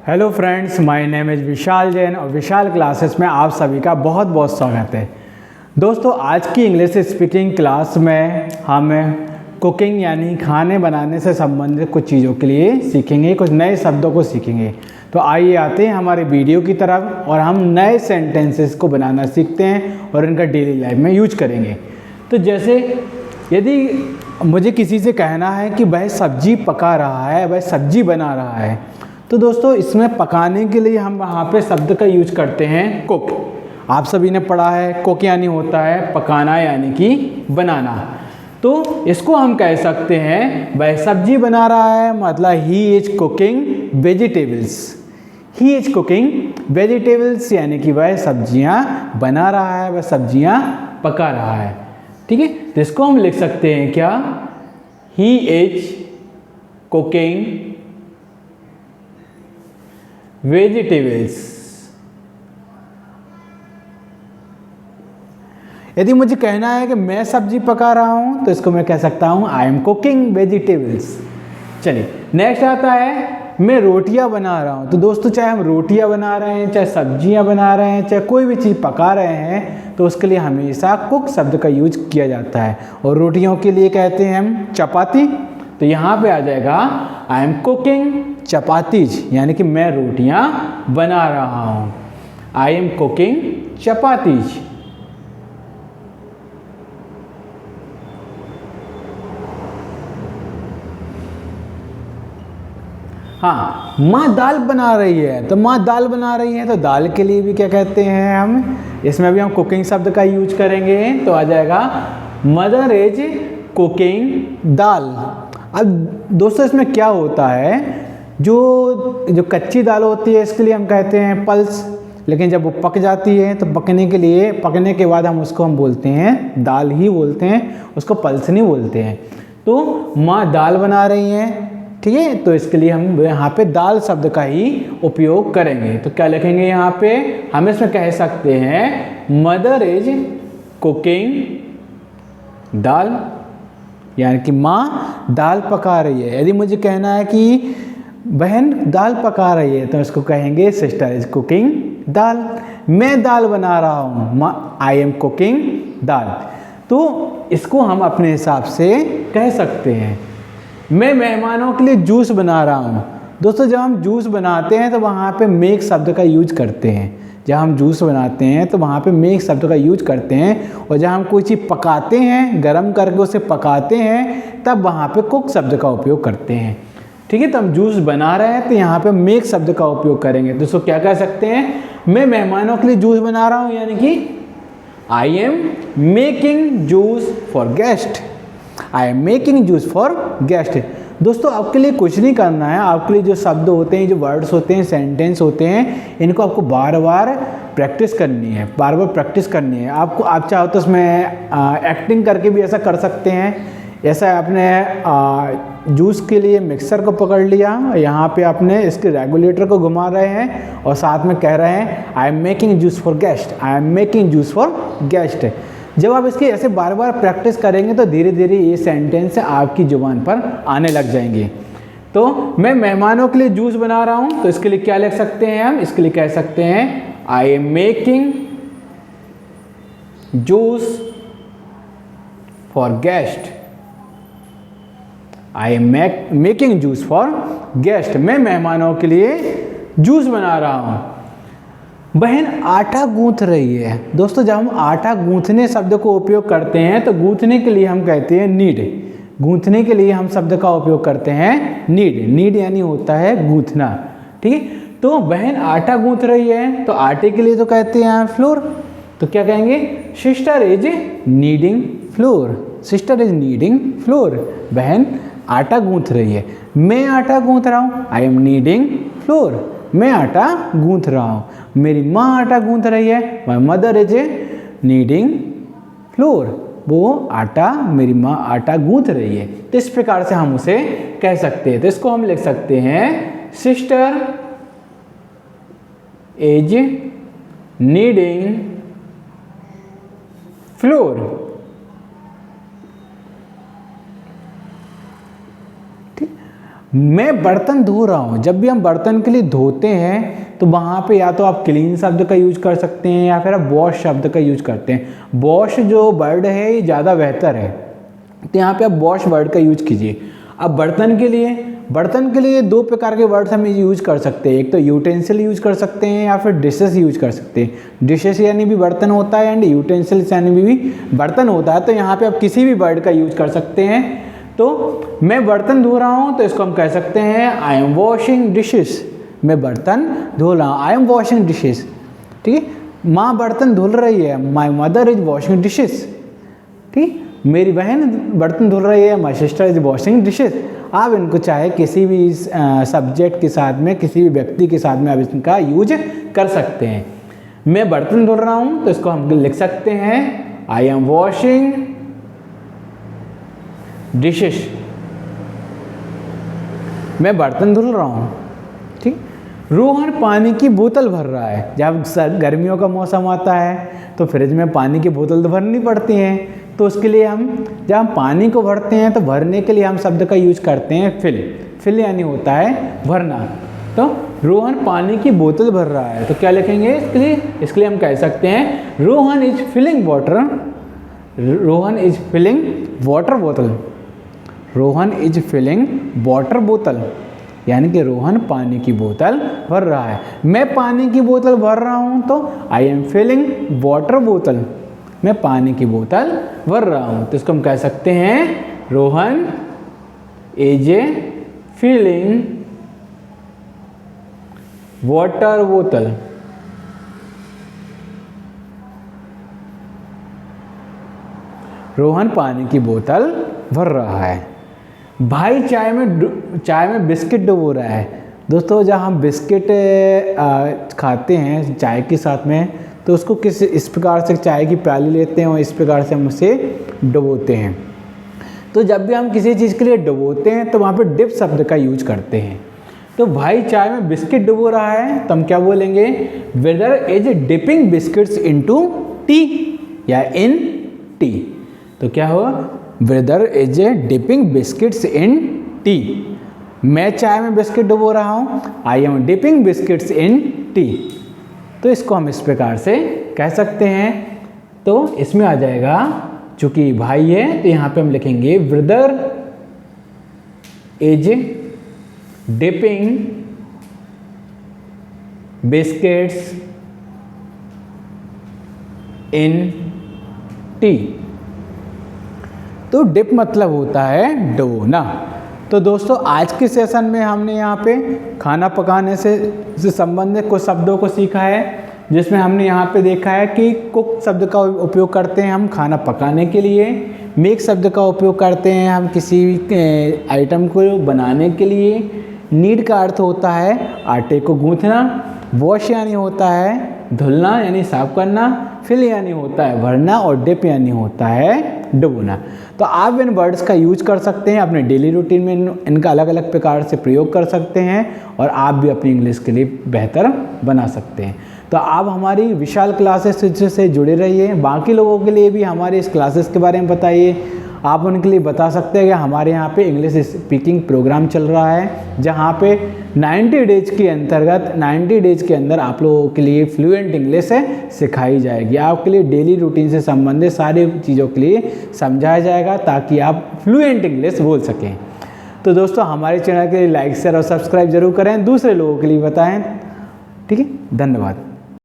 Hello friends, my name is Vishal Jain और Vishal classes में आप सभी का बहुत बहुत स्वागत है। दोस्तों, आज की इंग्लिश स्पीकिंग क्लास में हम कुकिंग यानी खाने बनाने से संबंधित कुछ चीज़ों के लिए सीखेंगे, कुछ नए शब्दों को सीखेंगे। तो आइए आते हैं हमारे वीडियो की तरफ और हम नए सेंटेंसेस को बनाना सीखते हैं और इनका डेली लाइफ में यूज करेंगे। तो जैसे यदि मुझे किसी से कहना है कि वह सब्जी पका रहा है, वह सब्जी बना रहा है, तो दोस्तों इसमें पकाने के लिए हम वहाँ पे शब्द का यूज करते हैं कुक। आप सभी ने पढ़ा है, कुक यानी होता है पकाना यानी कि बनाना। तो इसको हम कह सकते हैं वह सब्जी बना रहा है, मतलब he is cooking vegetables. He is cooking vegetables यानी कि वह सब्जियां बना रहा है, वह सब्जियां पका रहा है। ठीक है, तो इसको हम लिख सकते हैं क्या, ही इज कुकिंग वेजिटेबल्स। यदि मुझे कहना है कि मैं सब्जी पका रहा हूं तो इसको मैं कह सकता हूं आई एम कुकिंग वेजिटेबल्स। चलिए नेक्स्ट आता है मैं रोटियां बना रहा हूं। तो दोस्तों, चाहे हम रोटियां बना रहे हैं, चाहे सब्जियां बना रहे हैं, चाहे कोई भी चीज़ पका रहे हैं, तो उसके लिए हमेशा कुक शब्द का यूज किया जाता है। और रोटियों के लिए कहते हैं हम चपाती। तो यहाँ पे आ जाएगा आई एम कुकिंग चपातीज, यानी कि मैं रोटियां बना रहा हूं। I am cooking chapatis. हाँ, माँ दाल बना रही है, तो माँ दाल बना रही है, तो दाल के लिए भी क्या कहते हैं हम, इसमें भी हम कुकिंग शब्द का यूज करेंगे। तो आ जाएगा मदर इज कुकिंग दाल। अब दोस्तों इसमें क्या होता है, जो कच्ची दाल होती है इसके लिए हम कहते हैं पल्स, लेकिन जब वो पक जाती है तो पकने के बाद हम बोलते हैं दाल ही बोलते हैं, उसको पल्स नहीं बोलते हैं। तो माँ दाल बना रही हैं, ठीक है, तो इसके लिए हम यहाँ पे दाल शब्द का ही उपयोग करेंगे। तो क्या लिखेंगे यहाँ पे, हम इसमें कह सकते हैं मदर इज कुकिंग दाल, यानी कि माँ दाल पका रही है। यदि मुझे कहना है कि बहन दाल पका रही है, तो इसको कहेंगे सिस्टर इज कुकिंग दाल। मैं दाल बना रहा हूँ, आई एम कुकिंग दाल। तो इसको हम अपने हिसाब से कह सकते हैं। मैं मेहमानों के लिए जूस बना रहा हूँ। दोस्तों, जब हम जूस बनाते हैं तो वहाँ पे मेक शब्द का यूज करते हैं। जब हम जूस बनाते हैं तो वहाँ पे मेक शब्द का यूज करते हैं, और जब हम कोई चीज़ पकाते हैं, गरम करके उसे पकाते हैं, तब वहाँ पे कुक शब्द का उपयोग करते हैं। ठीक है, तो हम जूस बना रहे हैं तो यहाँ पे मेक शब्द का उपयोग करेंगे। तो इसको क्या कह सकते हैं, मैं मेहमानों के लिए जूस बना रहा हूँ, यानी कि I am making juice for guest. I am making juice for guest. दोस्तों, आपके लिए कुछ नहीं करना है, आपके लिए जो शब्द होते हैं, जो वर्ड्स होते हैं, सेंटेंस होते हैं, इनको आपको बार बार प्रैक्टिस करनी है, बार बार प्रैक्टिस करनी है। आप चाहो तो उसमें एक्टिंग करके भी ऐसा कर सकते हैं। ऐसा आपने जूस के लिए मिक्सर को पकड़ लिया, यहाँ पे आपने इसके रेगुलेटर को घुमा रहे हैं और साथ में कह रहे हैं I am making juice for guest, I am making juice for guest. जब आप इसकी ऐसे बार बार प्रैक्टिस करेंगे तो धीरे धीरे ये सेंटेंस आपकी जुबान पर आने लग जाएंगे। तो मैं मेहमानों के लिए जूस बना रहा हूँ, तो इसके लिए क्या लिख सकते हैं हम, इसके लिए कह सकते हैं I am making juice for guest. I am making juice for guest. मैं मेहमानों के लिए जूस बना रहा हूँ। बहन आटा गूंथ रही है। दोस्तों, जब हम आटा गूंथने शब्द को उपयोग करते हैं तो गूंथने के लिए हम कहते हैं नीड। गूंथने के लिए हम शब्द का उपयोग करते हैं नीड। नीड यानी होता है गूंथना। ठीक है, तो बहन आटा गूंथ रही है, तो आटे के लिए तो कहते हैं फ्लोर। तो क्या कहेंगे, sister is kneading flour. Sister is kneading flour. बहन आटा गूंथ रही है। मैं आटा गूंथ रहा हूँ, आई एम नीडिंग फ्लोर। मैं आटा गूंथ रहा हूँ। मेरी माँ आटा गूंथ रही है, my mother is kneading flour. वो आटा, मेरी माँ आटा गूंथ रही है। तो इस प्रकार से हम उसे कह सकते हैं। तो इसको हम लिख सकते हैं सिस्टर इज नीडिंग फ्लोर। मैं बर्तन धो रहा हूँ, जब भी हम बर्तन के लिए धोते हैं तो वहाँ पे या तो आप क्लीन शब्द का यूज कर सकते हैं या फिर आप वॉश शब्द का यूज करते हैं। वॉश जो वर्ड है ये ज़्यादा बेहतर है, तो यहाँ पे आप वॉश वर्ड का यूज कीजिए। अब बर्तन के लिए दो प्रकार के वर्ड्स हम यूज कर सकते हैं, एक तो यूटेंसिल यूज कर सकते हैं या फिर डिशेस यूज कर सकते हैं। डिशेस यानी भी बर्तन होता है एंड यूटेंसिल्स यानी भी बर्तन होता है, तो यहाँ पे आप किसी भी वर्ड का यूज कर सकते हैं। तो मैं बर्तन धो रहा हूँ तो इसको हम कह सकते हैं आई एम वॉशिंग डिशेस, मैं बर्तन धो रहा हूँ, आई एम वॉशिंग डिशेस। ठीक है, माँ बर्तन धुल रही है, my mother is washing dishes. ठीक, मेरी बहन बर्तन धुल रही है, my sister is washing dishes. आप इनको चाहे किसी भी सब्जेक्ट के साथ में, किसी भी व्यक्ति के साथ में आप इनका यूज कर सकते हैं। मैं बर्तन धुल रहा हूँ तो इसको हम लिख सकते हैं आई एम वॉशिंग डिशेस, मैं बर्तन धुल रहा हूँ। ठीक, रोहन पानी की बोतल भर रहा है। जब गर्मियों का मौसम आता है तो फ्रिज में पानी की बोतल तो भरनी पड़ती हैं, तो उसके लिए जब हम पानी को भरते हैं तो भरने के लिए हम शब्द का यूज करते हैं फिल यानी होता है भरना। तो रोहन पानी की बोतल भर रहा है, तो क्या लिखेंगे इसके लिए हम कह सकते हैं Rohan is filling water, Rohan is filling water बोतल, रोहन इज फिलिंग वाटर बोतल, यानी कि रोहन पानी की बोतल भर रहा है। मैं पानी की बोतल भर रहा हूँ तो आई एम फिलिंग वाटर बोतल, मैं पानी की बोतल भर रहा हूँ, तो इसको हम कह सकते हैं रोहन इज फिलिंग वाटर बोतल। रोहन पानी की बोतल भर रहा है। भाई चाय में बिस्किट डुबो रहा है। दोस्तों, जब हम बिस्किट खाते हैं चाय के साथ में तो उसको इस प्रकार से चाय की प्याली लेते हैं और इस प्रकार से हम उसे डुबोते हैं। तो जब भी हम किसी चीज़ के लिए डुबोते हैं तो वहाँ पे डिप शब्द का यूज करते हैं। तो भाई चाय में बिस्किट डुबो रहा है तो हम क्या बोलेंगे, weather is dipping biscuits into tea या इन टी। तो क्या हुआ, weather is dipping biscuits in tea, मैं चाय में बिस्किट डुबो रहा हूँ, I am dipping biscuits in tea. तो इसको हम इस प्रकार से कह सकते हैं। तो इसमें आ जाएगा, चूंकि भाई है तो यहाँ पे हम लिखेंगे brother is dipping biscuits in tea. तो डिप मतलब होता है डुबोना। तो दोस्तों, आज के सेशन में हमने यहाँ पे खाना पकाने से संबंधित कुछ शब्दों को सीखा है, जिसमें हमने यहाँ पे देखा है कि कुक शब्द का उपयोग करते हैं हम खाना पकाने के लिए, मेक शब्द का उपयोग करते हैं हम किसी आइटम को बनाने के लिए, नीड का अर्थ होता है आटे को गूंथना, वॉश यानी होता है धुलना यानी साफ करना, फिल यानी होता है भरना और डिप यानी होता है डुबोना। तो आप इन वर्ड्स का यूज कर सकते हैं अपने डेली रूटीन में, इनका अलग अलग प्रकार से प्रयोग कर सकते हैं और आप भी अपनी इंग्लिश के लिए बेहतर बना सकते हैं। तो आप हमारी विशाल क्लासेस से जुड़े रहिए। बाकी लोगों के लिए भी हमारे इस क्लासेस के बारे में बताइए। आप उनके लिए बता सकते हैं कि हमारे यहाँ पे इंग्लिश स्पीकिंग प्रोग्राम चल रहा है, जहाँ पे 90 डेज के अंतर्गत 90 डेज के अंदर आप लोगों के लिए फ्लुएंट इंग्लिश सिखाई जाएगी। आपके लिए डेली रूटीन से संबंधित सारी चीज़ों के लिए समझाया जाएगा ताकि आप फ्लुएंट इंग्लिश बोल सकें। तो दोस्तों, हमारे चैनल के लिए लाइक शेयर और सब्सक्राइब जरूर करें, दूसरे लोगों के लिए बताएं। ठीक है, धन्यवाद।